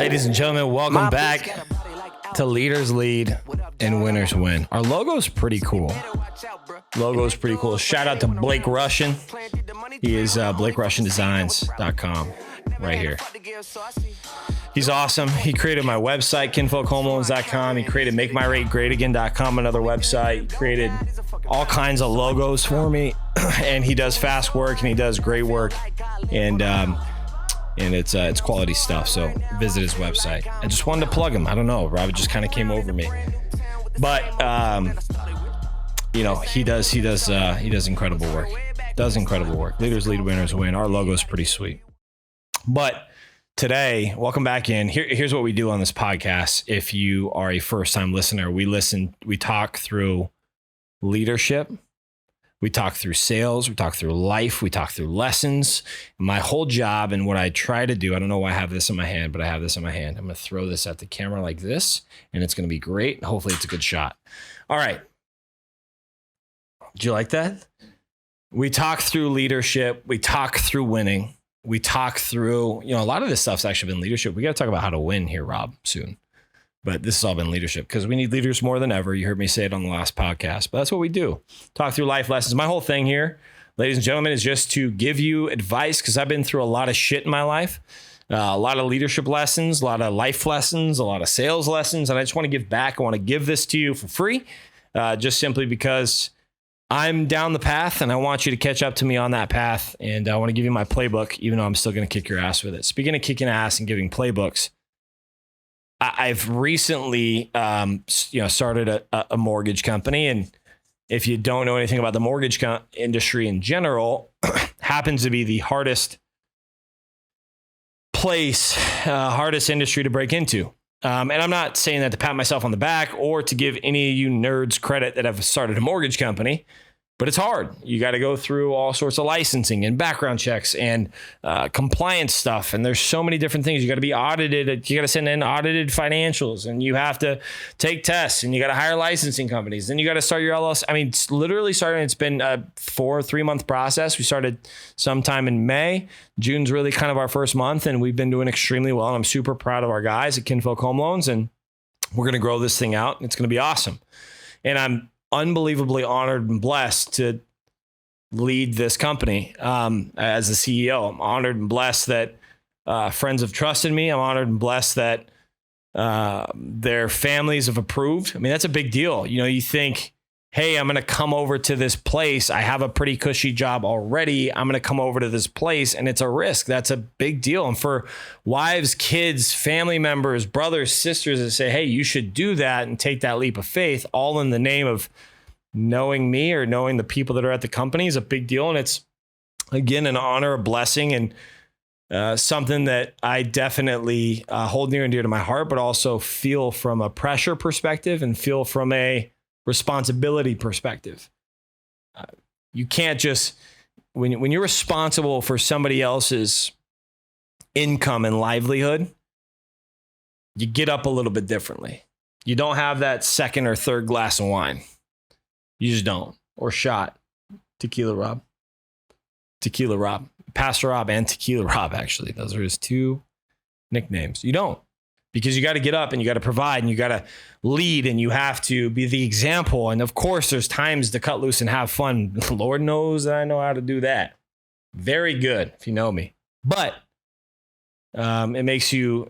Ladies and gentlemen, welcome back to Leaders Lead and Winners Win. Our logo is pretty cool. Shout out to Blake Russian. He is BlakeRussianDesigns.com right here. He's awesome. He created my website, kinfolkhomeloans.com. He created MakeMyRateGreatAgain.com, another website. He created all kinds of logos for me, and he does fast work and he does great work, and it's quality stuff. So visit his website. I just wanted to plug him. I don't know, Rob, it just kind of came over me, but he does incredible work. Leaders lead, winners win. Our logo is pretty sweet. But today, welcome back in. Here's what we do on this podcast. If you are a first-time listener, we talk through leadership, we talk through sales, we talk through life, we talk through lessons. My whole job and what I try to do, I don't know why I have this in my hand, but I have this in my hand. I'm going to throw this at the camera like this, and it's going to be great. Hopefully it's a good shot. All right. Do you like that? We talk through leadership. We talk through winning. We talk through, a lot of this stuff's actually been leadership. We got to talk about how to win here, Rob, soon. But this has all been leadership because we need leaders more than ever. You heard me say it on the last podcast, but that's what we do. Talk through life lessons. My whole thing here, ladies and gentlemen, is just to give you advice because I've been through a lot of shit in my life, a lot of leadership lessons, a lot of life lessons, a lot of sales lessons. And I just want to give back. I want to give this to you for free, just simply because I'm down the path and I want you to catch up to me on that path. And I want to give you my playbook, even though I'm still going to kick your ass with it. Speaking of kicking ass and giving playbooks, I've recently, started a mortgage company. And if you don't know anything about the mortgage industry in general, happens to be the hardest industry to break into. And I'm not saying that to pat myself on the back or to give any of you nerds credit that have started a mortgage company, but it's hard. You got to go through all sorts of licensing and background checks and compliance stuff. And there's so many different things. You got to be audited. You got to send in audited financials, and you have to take tests, and you got to hire licensing companies. Then you got to start your LLC. I mean, it's literally starting. It's been a 3-month process. We started sometime in May. June's really kind of our first month, and we've been doing extremely well. And I'm super proud of our guys at Kinfolk Home Loans, and we're going to grow this thing out. It's going to be awesome. And I'm unbelievably honored and blessed to lead this company as the CEO. I'm honored and blessed that friends have trusted me. I'm honored and blessed that their families have approved. I mean, that's a big deal. You think, hey, I'm going to come over to this place. I have a pretty cushy job already. I'm going to come over to this place, and it's a risk. That's a big deal. And for wives, kids, family members, brothers, sisters that say, hey, you should do that and take that leap of faith, all in the name of knowing me or knowing the people that are at the company, is a big deal. And it's, again, an honor, a blessing, and something that I definitely hold near and dear to my heart, but also feel from a pressure perspective and feel from a responsibility perspective. You can't just, when you're responsible for somebody else's income and livelihood, you get up a little bit differently. You don't have that second or third glass of wine. You just don't. Or shot. Tequila Rob. Pastor Rob and Tequila Rob, actually. Those are his two nicknames. You don't. Because you got to get up and you got to provide and you got to lead and you have to be the example. And of course, there's times to cut loose and have fun. Lord knows that I know how to do that. Very good, if you know me. But it makes you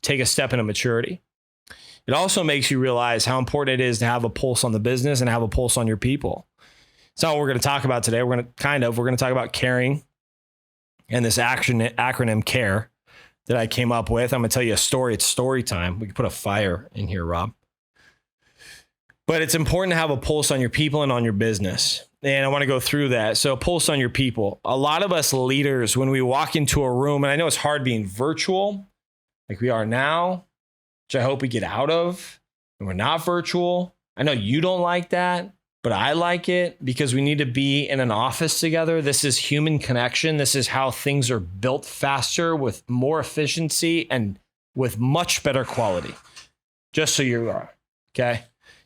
take a step into maturity. It also makes you realize how important it is to have a pulse on the business and have a pulse on your people. It's not what we're going to talk about today. We're going to talk about caring and this acronym CARE that I came up with. I'm going to tell you a story. It's story time. We can put a fire in here, Rob. But it's important to have a pulse on your people and on your business. And I want to go through that. So pulse on your people. A lot of us leaders, when we walk into a room, and I know it's hard being virtual like we are now, which I hope we get out of, and we're not virtual. I know you don't like that, but I like it because we need to be in an office together. This is human connection. This is how things are built faster with more efficiency and with much better quality. Just so you are, okay?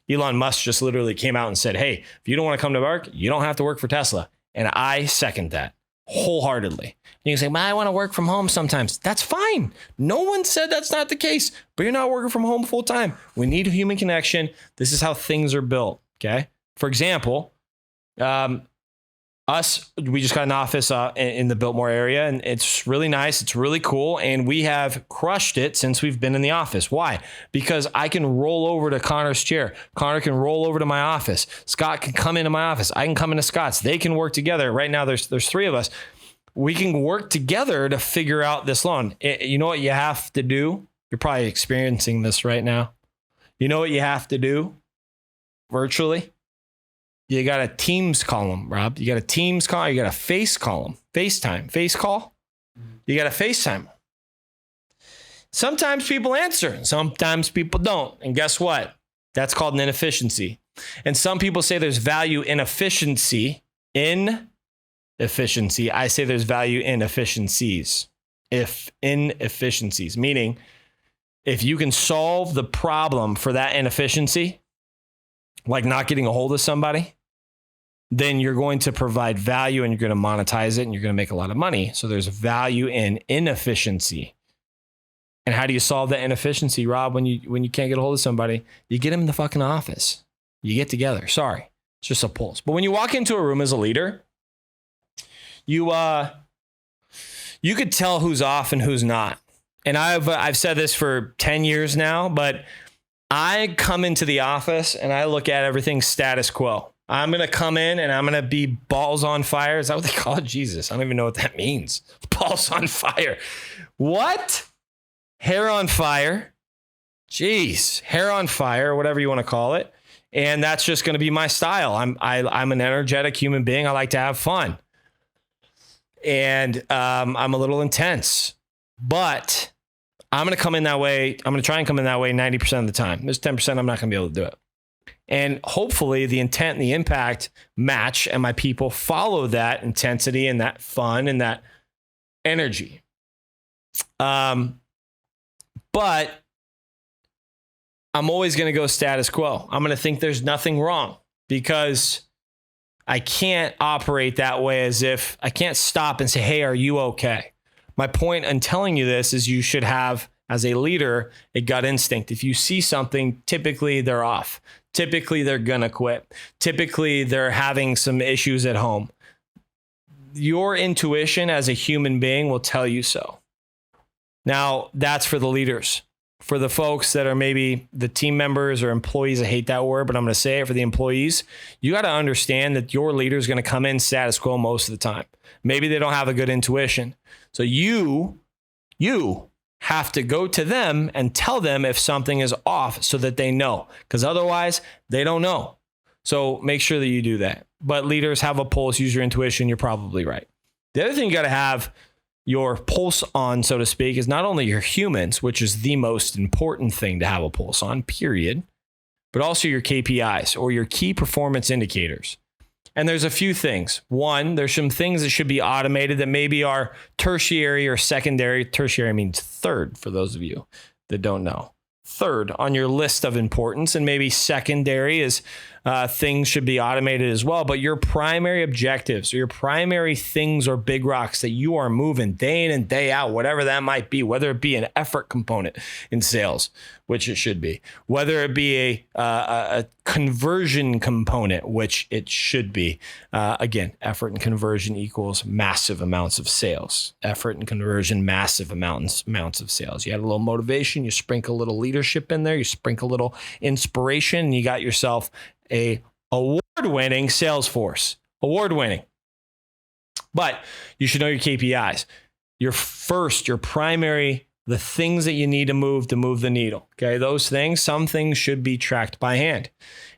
Elon Musk just literally came out and said, hey, if you don't want to come to work, you don't have to work for Tesla. And I second that wholeheartedly. You can say, I want to work from home sometimes. That's fine. No one said that's not the case, but you're not working from home full time. We need a human connection. This is how things are built. Okay. For example, we just got an office in the Biltmore area, and it's really nice. It's really cool. And we have crushed it since we've been in the office. Why? Because I can roll over to Connor's chair. Connor can roll over to my office. Scott can come into my office. I can come into Scott's. They can work together. Right now, there's three of us. We can work together to figure out this loan. You know what you have to do? You're probably experiencing this right now. You know what you have to do virtually? You got a Teams call them, Rob. You got a Teams call. You got a face call them. FaceTime. Face call. You got a FaceTime. Sometimes people answer. Sometimes people don't. And guess what? That's called an inefficiency. And some people say there's value in efficiency. In efficiency. I say there's value in efficiencies. Inefficiencies. Meaning, if you can solve the problem for that inefficiency, like not getting a hold of somebody, then you're going to provide value and you're going to monetize it and you're going to make a lot of money. So there's value in inefficiency. And how do you solve that inefficiency, Rob? When you can't get a hold of somebody, you get them in the fucking office. You get together. Sorry, it's just a pulse. But when you walk into a room as a leader, you could tell who's off and who's not. And I've said this for 10 years now, but I come into the office and I look at everything status quo. I'm going to come in and I'm going to be balls on fire. Is that what they call it? Jesus, I don't even know what that means. Balls on fire. What? Hair on fire. Jeez, hair on fire, whatever you want to call it. And that's just going to be my style. I'm an energetic human being. I like to have fun. And I'm a little intense. But I'm going to come in that way. I'm going to try and come in that way 90% of the time. There's 10% I'm not going to be able to do it. And hopefully the intent and the impact match and my people follow that intensity and that fun and that energy. But I'm always going to go status quo. I'm going to think there's nothing wrong because I can't operate that way as if I can't stop and say, hey, are you okay? My point in telling you this is you should have, as a leader, a gut instinct. If you see something, typically they're off. Typically they're going to quit. Typically they're having some issues at home. Your intuition as a human being will tell you so. Now, that's for the leaders. For the folks that are maybe the team members or employees, I hate that word, but I'm going to say it for the employees. You got to understand that your leader is going to come in status quo most of the time. Maybe they don't have a good intuition. So you have to go to them and tell them if something is off so that they know, because otherwise they don't know. So make sure that you do that. But leaders, have a pulse, use your intuition. You're probably right. The other thing you got to have your pulse on, so to speak, is not only your humans, which is the most important thing to have a pulse on, period, but also your KPIs or your key performance indicators. And there's a few things. One, there's some things that should be automated that maybe are tertiary or secondary. Tertiary means third for those of you that don't know. Third on your list of importance, and maybe secondary is things should be automated as well. But your primary objectives or your primary things or big rocks that you are moving day in and day out, whatever that might be, whether it be an effort component in sales, which it should be, whether it be a conversion component, which it should be. Again, effort and conversion equals massive amounts of sales. Effort and conversion, massive amounts of sales. You add a little motivation, you sprinkle a little leadership in there, you sprinkle a little inspiration, and you got yourself a award-winning sales force. Award-winning. But you should know your KPIs. Your primary, the things that you need to move the needle. Okay, those things, some things should be tracked by hand.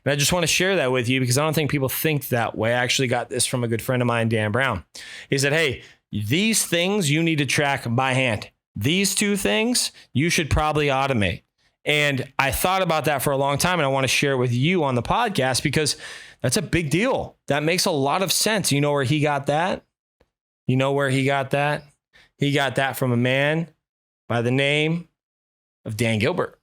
And I just want to share that with you because I don't think people think that way. I actually got this from a good friend of mine, Dan Brown. He said, hey, these things you need to track by hand. These two things you should probably automate. And I thought about that for a long time, and I want to share it with you on the podcast because that's a big deal. That makes a lot of sense. You know where he got that? You know where he got that? He got that from a man by the name of Dan Gilbert.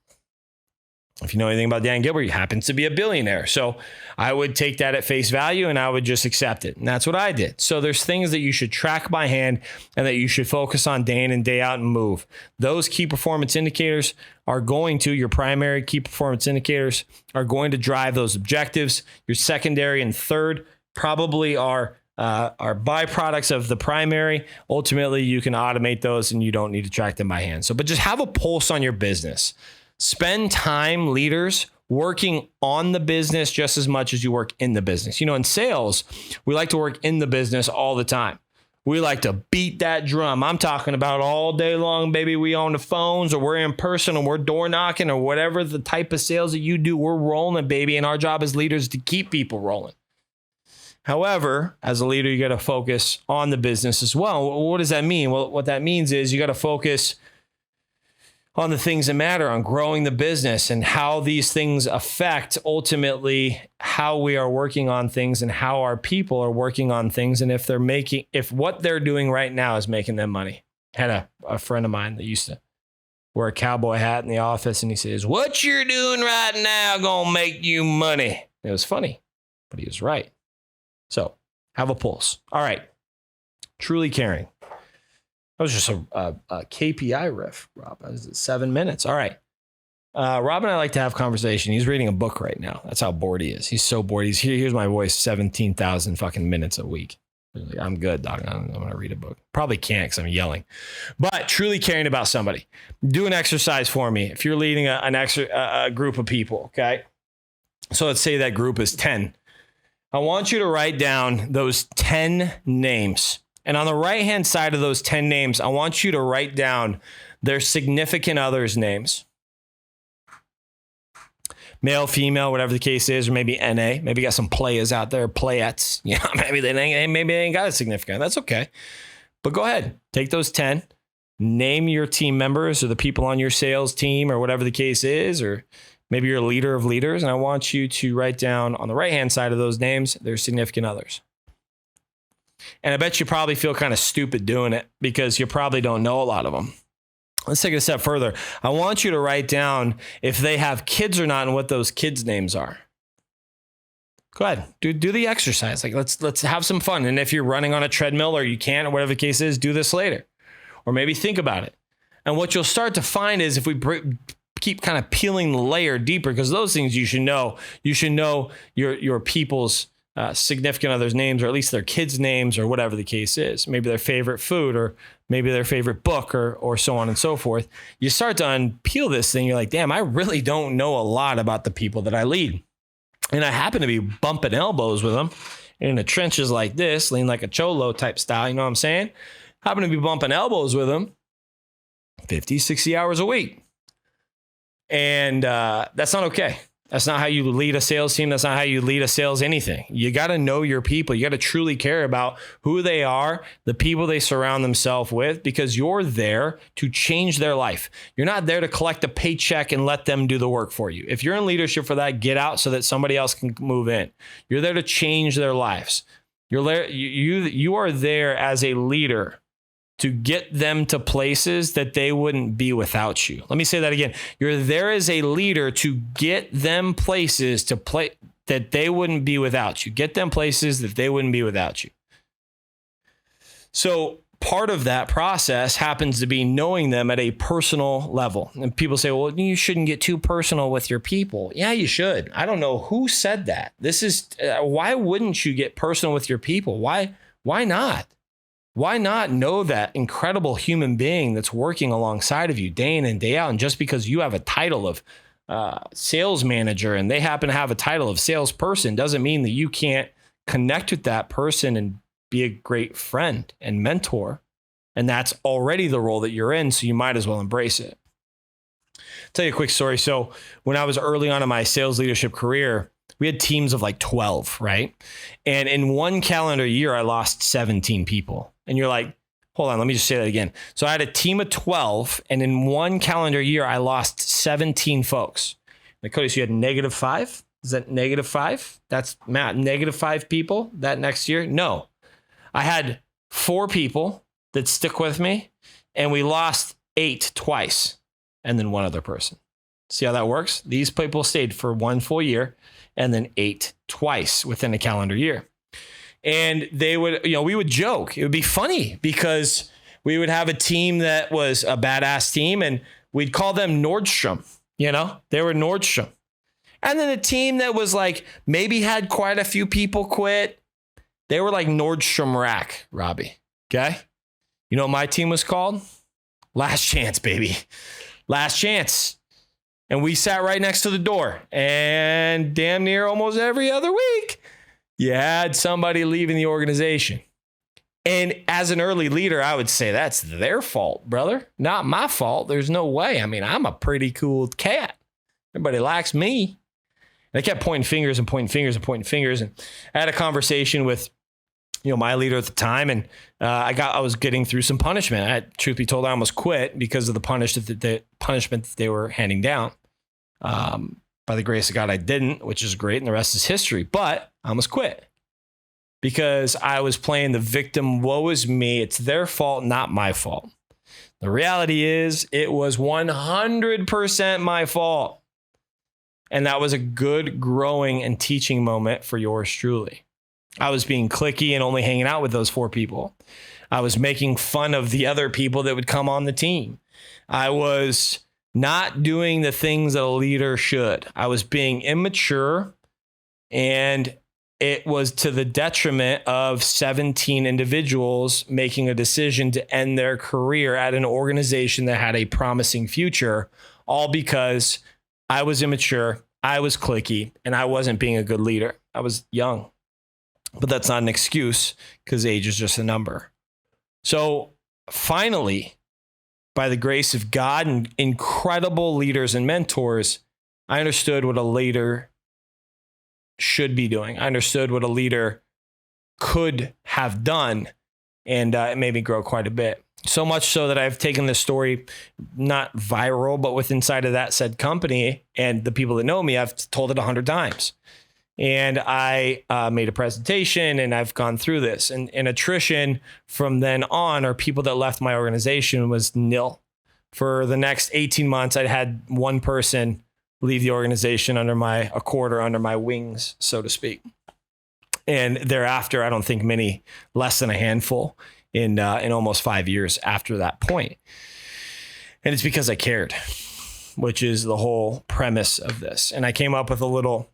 If you know anything about Dan Gilbert, he happens to be a billionaire. So I would take that at face value and I would just accept it. And that's what I did. So there's things that you should track by hand and that you should focus on day in and day out and move. Those key performance indicators are going to, your primary key performance indicators are going to drive those objectives. Your secondary and third probably are byproducts of the primary. Ultimately, you can automate those and you don't need to track them by hand. So, but just have a pulse on your business. Spend time, leaders, working on the business just as much as you work in the business. You know, in sales, we like to work in the business all the time. We like to beat that drum. I'm talking about all day long, baby. We on the phones or we're in person or we're door knocking or whatever the type of sales that you do, we're rolling, baby. And our job as leaders is to keep people rolling. However, as a leader, you got to focus on the business as well. What does that mean? Well, what that means is you got to focus on the things that matter, on growing the business and how these things affect ultimately how we are working on things and how our people are working on things. And if what they're doing right now is making them money. I had a friend of mine that used to wear a cowboy hat in the office and he says, "What you're doing right now gonna make you money." It was funny, but he was right. So have a pulse. All right. Truly caring. That was just a KPI riff, Rob. That was 7 minutes. All right. Rob and I like to have conversation. He's reading a book right now. That's how bored he is. He's so bored. Here's my voice, 17,000 fucking minutes a week. I'm good, dog. I'm going to read a book. Probably can't because I'm yelling. But truly caring about somebody. Do an exercise for me. If you're leading a group of people, okay? So let's say that group is 10. I want you to write down those 10 names. And on the right-hand side of those 10 names, I want you to write down their significant others' names. Male, female, whatever the case is, or maybe NA. Maybe you got some players out there, playettes. You know, maybe they ain't got a significant. That's okay. But go ahead. Take those 10. Name your team members or the people on your sales team or whatever the case is, or maybe you're a leader of leaders. And I want you to write down on the right-hand side of those names their significant others. And I bet you probably feel kind of stupid doing it because you probably don't know a lot of them. Let's take it a step further. I want you to write down if they have kids or not and what those kids' names are. Go ahead. Do the exercise. Like let's have some fun. And if you're running on a treadmill or you can't or whatever the case is, do this later. Or maybe think about it. And what you'll start to find is if we keep kind of peeling the layer deeper, because those things you should know your people's significant others' names, or at least their kids' names, or whatever the case is. Maybe their favorite food, or maybe their favorite book, or so on and so forth. You start to unpeel this thing. You're like, damn, I really don't know a lot about the people that I lead. And I happen to be bumping elbows with them in the trenches like this, lean like a cholo type style. You know what I'm saying? Happen to be bumping elbows with them 50, 60 hours a week. And that's not okay. That's not how you lead a sales team. That's not how you lead a sales anything. You got to know your people. You got to truly care about who they are, the people they surround themselves with, because you're there to change their life. You're not there to collect a paycheck and let them do the work for you. If you're in leadership for that, get out so that somebody else can move in. You're there to change their lives. You are there as a leader to get them to places that they wouldn't be without you. Let me say that again. You're there as a leader to get them places that they wouldn't be without you. Get them places that they wouldn't be without you. So part of that process happens to be knowing them at a personal level. And people say, well, you shouldn't get too personal with your people. Yeah, you should. I don't know who said that. This is why wouldn't you get personal with your people? Why not? Why not know that incredible human being that's working alongside of you day in and day out? And just because you have a title of sales manager and they happen to have a title of salesperson doesn't mean that you can't connect with that person and be a great friend and mentor. And that's already the role that you're in. So you might as well embrace it. I'll tell you a quick story. So when I was early on in my sales leadership career, we had teams of like 12, right? And in one calendar year, I lost 17 people. And you're like, hold on, let me just say that again. So I had a team of 12, and in one calendar year, I lost 17 folks. Like, Cody, so you had -5? Is that -5? That's Matt, -5 people that next year? No. I had 4 people that stick with me, and we lost 8 twice, and then 1 other person. See how that works? These people stayed for 1 full year and then 8 twice within a calendar year. And they would, we would joke. It would be funny because we would have a team that was a badass team and we'd call them Nordstrom. They were Nordstrom. And then a team that was like, maybe had quite a few people quit. They were like Nordstrom Rack, Robbie. Okay. You know what my team was called? Last Chance, baby. Last Chance. And we sat right next to the door. And damn near almost every other week, you had somebody leaving the organization. And as an early leader, I would say that's their fault, brother. Not my fault. There's no way. I mean, I'm a pretty cool cat. Everybody likes me. And I kept pointing fingers. And I had a conversation with, my leader at the time. And I was getting through some punishment. Truth be told, I almost quit because of the punishment that they were handing down. By the grace of God, I didn't, which is great. And the rest is history. But I almost quit because I was playing the victim. Woe is me. It's their fault, not my fault. The reality is it was 100% my fault. And that was a good growing and teaching moment for yours truly. I was being cliquey and only hanging out with those 4 people. I was making fun of the other people that would come on the team. I was not doing the things that a leader should. I was being immature, and it was to the detriment of 17 individuals making a decision to end their career at an organization that had a promising future, all because I was immature, I was cliquey, and I wasn't being a good leader. I was young. But that's not an excuse because age is just a number. So finally, by the grace of God and incredible leaders and mentors, I understood what a leader should be doing. I understood what a leader could have done, and it made me grow quite a bit. So much so that I've taken this story, not viral, but with inside of that said company and the people that know me, I've told it 100 times. And I made a presentation and I've gone through this. And attrition from then on, or people that left my organization, was nil. For the next 18 months, I'd had one person leave the organization under my accord or under my wings, so to speak. And thereafter, I don't think many, less than a handful in almost 5 years after that point. And it's because I cared, which is the whole premise of this. And I came up with a little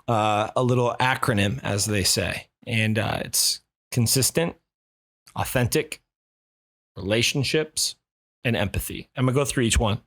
acronym, as they say, and it's consistent, authentic, relationships, and empathy. I'm gonna go through each one.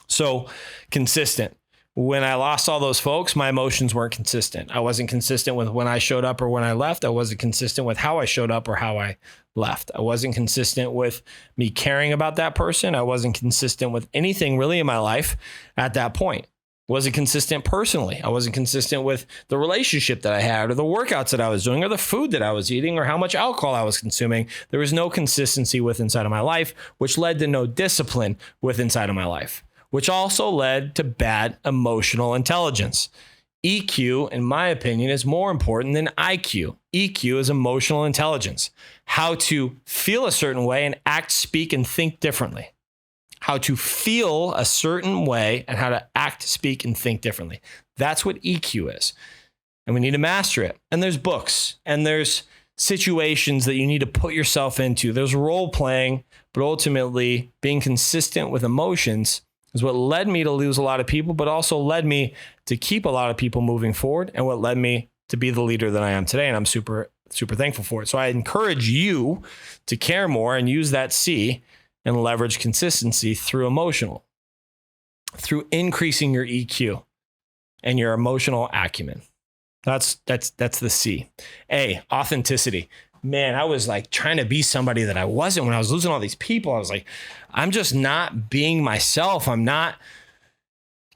So consistent. When I lost all those folks, my emotions weren't consistent. I wasn't consistent with when I showed up or when I left. I wasn't consistent with how I showed up or how I left. I wasn't consistent with me caring about that person. I wasn't consistent with anything really in my life at that point. Wasn't consistent personally. I wasn't consistent with the relationship that I had or the workouts that I was doing or the food that I was eating or how much alcohol I was consuming. There was no consistency with inside of my life, which led to no discipline with inside of my life, which also led to bad emotional intelligence. EQ, in my opinion, is more important than IQ. EQ is emotional intelligence, how to feel a certain way and act, speak, and think differently. How to feel a certain way and how to act, speak, and think differently. That's what EQ is. And we need to master it. And there's books and there's situations that you need to put yourself into. There's role playing, but ultimately being consistent with emotions is what led me to lose a lot of people, but also led me to keep a lot of people moving forward and what led me to be the leader that I am today. And I'm super, super thankful for it. So I encourage you to care more and use that C and leverage consistency through increasing your EQ and your emotional acumen. That's the C. A, authenticity. Man, I was like trying to be somebody that I wasn't when I was losing all these people. I was like, I'm just not being myself. I'm not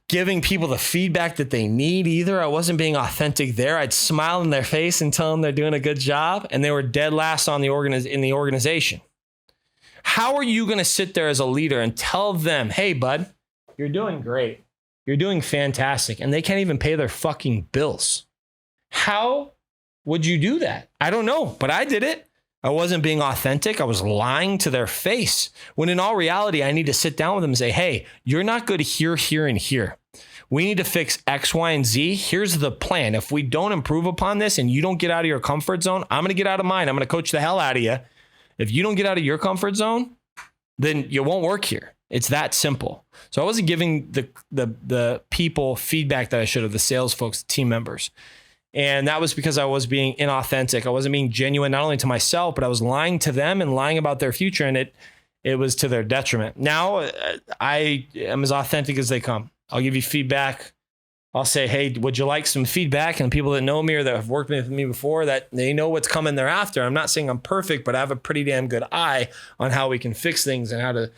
giving people the feedback that they need either. I wasn't being authentic there. I'd smile in their face and tell them they're doing a good job, and they were dead last on the organization. How are you going to sit there as a leader and tell them, hey, bud, you're doing great. You're doing fantastic. And they can't even pay their fucking bills. How would you do that? I don't know, but I did it. I wasn't being authentic. I was lying to their face. When in all reality, I need to sit down with them and say, hey, you're not good here, here, and here. We need to fix X, Y, and Z. Here's the plan. If we don't improve upon this and you don't get out of your comfort zone, I'm going to get out of mine. I'm going to coach the hell out of you. If you don't get out of your comfort zone, then you won't work here. It's that simple. So I wasn't giving the people feedback that I should have, the sales folks, the team members. And that was because I was being inauthentic. I wasn't being genuine, not only to myself, but I was lying to them and lying about their future. And it was to their detriment. Now I am as authentic as they come. I'll give you feedback. I'll say, hey, would you like some feedback? And people that know me or that have worked with me before, that they know what's coming thereafter. I'm not saying I'm perfect, but I have a pretty damn good eye on how we can fix things and how to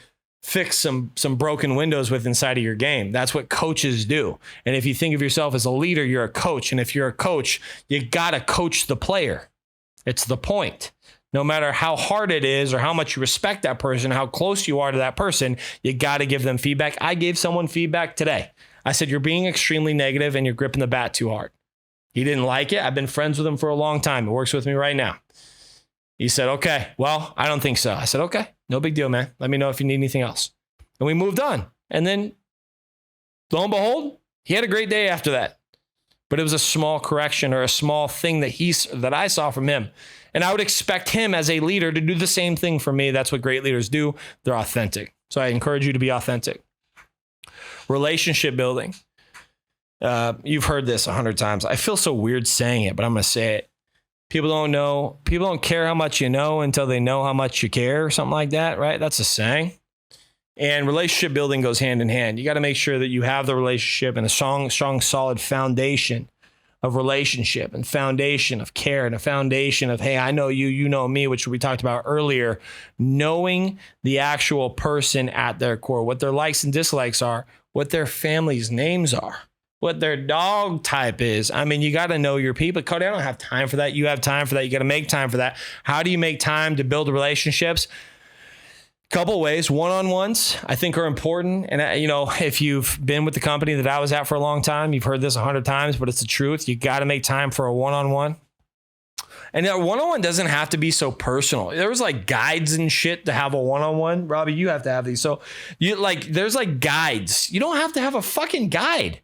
fix some broken windows with inside of your game. That's what coaches do. And if you think of yourself as a leader, you're a coach. And if you're a coach, you got to coach the player. It's the point. No matter how hard it is or how much you respect that person, how close you are to that person, you got to give them feedback. I gave someone feedback today. I said, you're being extremely negative and you're gripping the bat too hard. He didn't like it. I've been friends with him for a long time. He works with me right now. He said, okay, well, I don't think so. I said, okay, no big deal, man. Let me know if you need anything else. And we moved on. And then lo and behold, he had a great day after that. But it was a small correction or a small thing that I saw from him. And I would expect him as a leader to do the same thing for me. That's what great leaders do. They're authentic. So I encourage you to be authentic. Relationship building. You've heard this 100 times. I feel so weird saying it, but I'm going to say it. People don't know. People don't care how much you know until they know how much you care, or something like that, right? That's a saying. And relationship building goes hand in hand. You got to make sure that you have the relationship and a strong, solid foundation of relationship and foundation of care and a foundation of, hey, I know you, you know me, which we talked about earlier. Knowing the actual person at their core, what their likes and dislikes are, what their family's names are, what their dog type is. I mean, you got to know your people. Cody, I don't have time for that. You have time for that. You got to make time for that. How do you make time to build relationships? Couple ways. One-on-ones, I think, are important. And, if you've been with the company that I was at for a long time, you've heard this 100 times, but it's the truth. You got to make time for a one-on-one. And that one-on-one doesn't have to be so personal. There was like guides and shit to have a one-on-one. Robbie, you have to have these. So there's like guides. You don't have to have a fucking guide.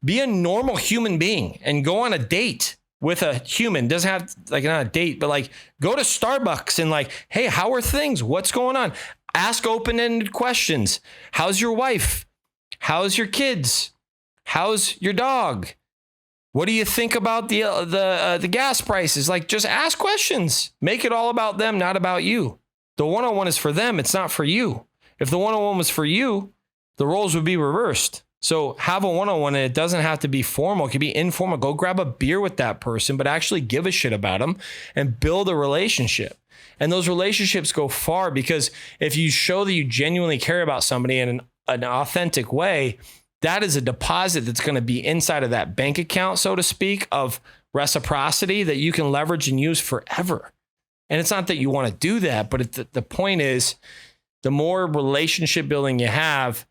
Be a normal human being and go on a date with a human. Doesn't have like not a date, but like go to Starbucks and like, hey, how are things? What's going on? Ask open-ended questions. How's your wife? How's your kids? How's your dog? What do you think about the gas prices? Like, just ask questions. Make it all about them, not about you. The one-on-one is for them. It's not for you. If the one-on-one was for you, the roles would be reversed. So have a one-on-one, and it doesn't have to be formal. It can be informal. Go grab a beer with that person, but actually give a shit about them and build a relationship. And those relationships go far, because if you show that you genuinely care about somebody in an authentic way, that is a deposit that's going to be inside of that bank account, so to speak, of reciprocity that you can leverage and use forever. And it's not that you want to do that, but the point is, the more relationship building you have,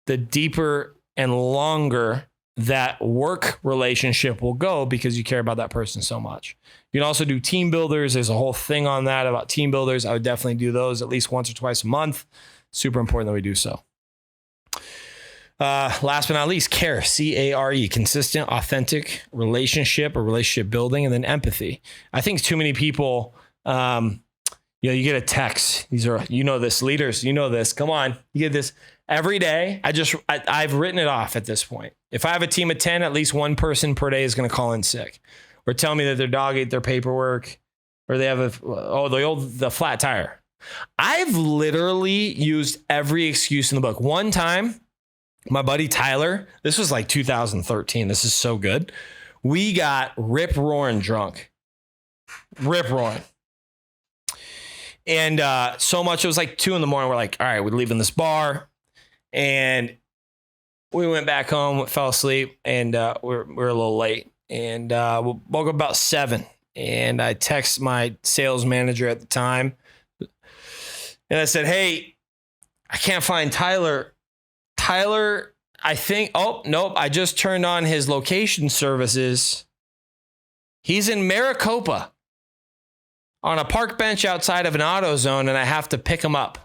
the deeper and longer that work relationship will go, because you care about that person so much. You can also do team builders. There's a whole thing on that about team builders. I would definitely do those at least once or twice a month. Super important that we do so. Last but not least, care, C-A-R-E, consistent, authentic relationship or relationship building, and then empathy. I think too many people, you get a text. These are, this, leaders, this. Come on, you get this every day. I've written it off at this point. If I have a team of 10, at least one person per day is going to call in sick or tell me that their dog ate their paperwork, or they have the flat tire. I've literally used every excuse in the book. One time, my buddy Tyler, this was like 2013. This is so good. We got rip-roaring drunk. Rip-roaring. And so much, it was like 2 a.m. We're like, all right, we're leaving this bar. And we went back home, fell asleep, and we're a little late. And we woke up about 7. And I text my sales manager at the time. And I said, hey, I can't find Tyler. Tyler, I think, oh, nope, I just turned on his location services. He's in Maricopa. on a park bench outside of an AutoZone and I have to pick them up.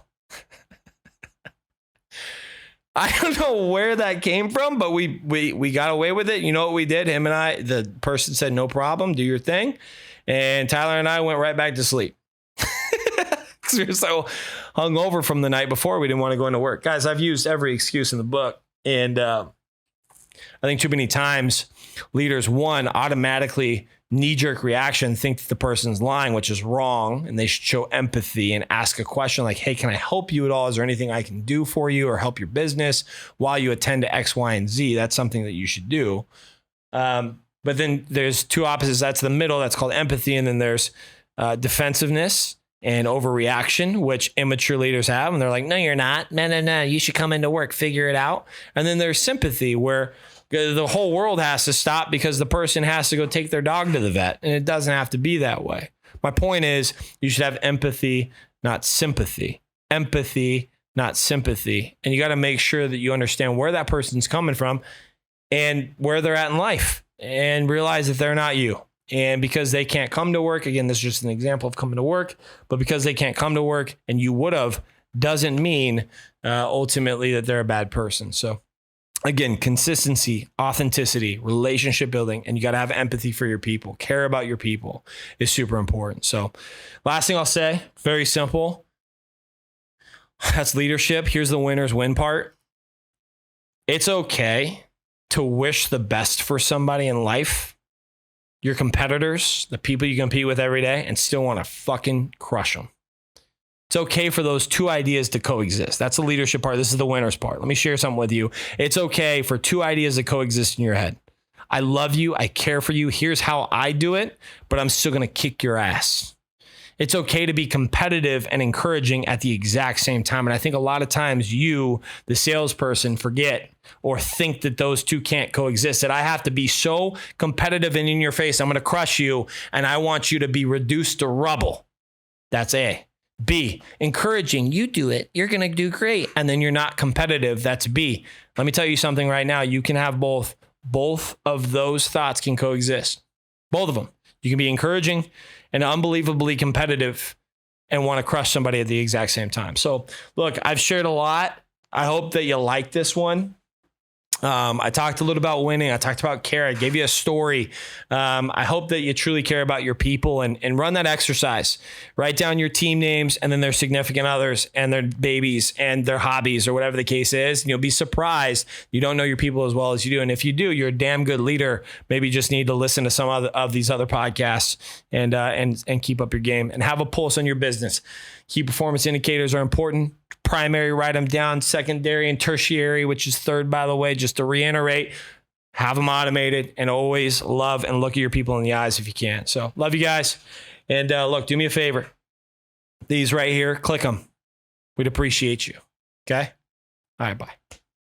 I don't know where that came from, but we got away with it. You know what we did? Him and I, the person said, no problem, do your thing. And Tyler and I went right back to sleep. Because we were so hungover from the night before, we didn't want to go into work. Guys, I've used every excuse in the book. And I think too many times leaders, one, automatically knee-jerk reaction, think that the person's lying, which is wrong. And they should show empathy and ask a question like, hey, can I help you at all? Is there anything I can do for you or help your business while you attend to X, Y, and Z? That's something that you should do. But then there's two opposites. That's the middle. That's called empathy. And then there's defensiveness and overreaction, which immature leaders have. And they're like, no, you're not. No. You should come into work, figure it out. And then there's sympathy, where the whole world has to stop because the person has to go take their dog to the vet. And it doesn't have to be that way. My point is, you should have empathy, not sympathy. Empathy, not sympathy. And you got to make sure that you understand where that person's coming from and where they're at in life, and realize that they're not you. And because they can't come to work, again, this is just an example of coming to work, but because they can't come to work and you would have, doesn't mean ultimately that they're a bad person. So again, consistency, authenticity, relationship building, and you got to have empathy for your people. Care about your people is super important. So last thing I'll say, very simple. That's leadership. Here's the winners win part. It's okay to wish the best for somebody in life, your competitors, the people you compete with every day, and still want to fucking crush them. It's okay for those two ideas to coexist. That's the leadership part. This is the winners part. Let me share something with you. It's okay for two ideas to coexist in your head. I love you. I care for you. Here's how I do it, but I'm still going to kick your ass. It's okay to be competitive and encouraging at the exact same time. And I think a lot of times you, the salesperson, forget or think that those two can't coexist, that I have to be so competitive and in your face, I'm going to crush you, and I want you to be reduced to rubble. That's A. B, encouraging, you do it, you're going to do great. And then you're not competitive. That's B. Let me tell you something right now. You can have both. Both of those thoughts can coexist. Both of them. You can be encouraging and unbelievably competitive and want to crush somebody at the exact same time. So look, I've shared a lot. I hope that you like this one. I talked a little about winning. I talked about care. I gave you a story. I hope that you truly care about your people and run that exercise. Write down your team names and then their significant others and their babies and their hobbies or whatever the case is. And you'll be surprised you don't know your people as well as you do. And if you do, you're a damn good leader. Maybe you just need to listen to some of these other podcasts and keep up your game and have a pulse on your business. Key performance indicators are important. Primary, write them down. Secondary and tertiary, which is third, by the way, just to reiterate, have them automated, and always love and look at your people in the eyes if you can. So love you guys. And look, do me a favor. These right here, click them. We'd appreciate you. Okay. All right. Bye.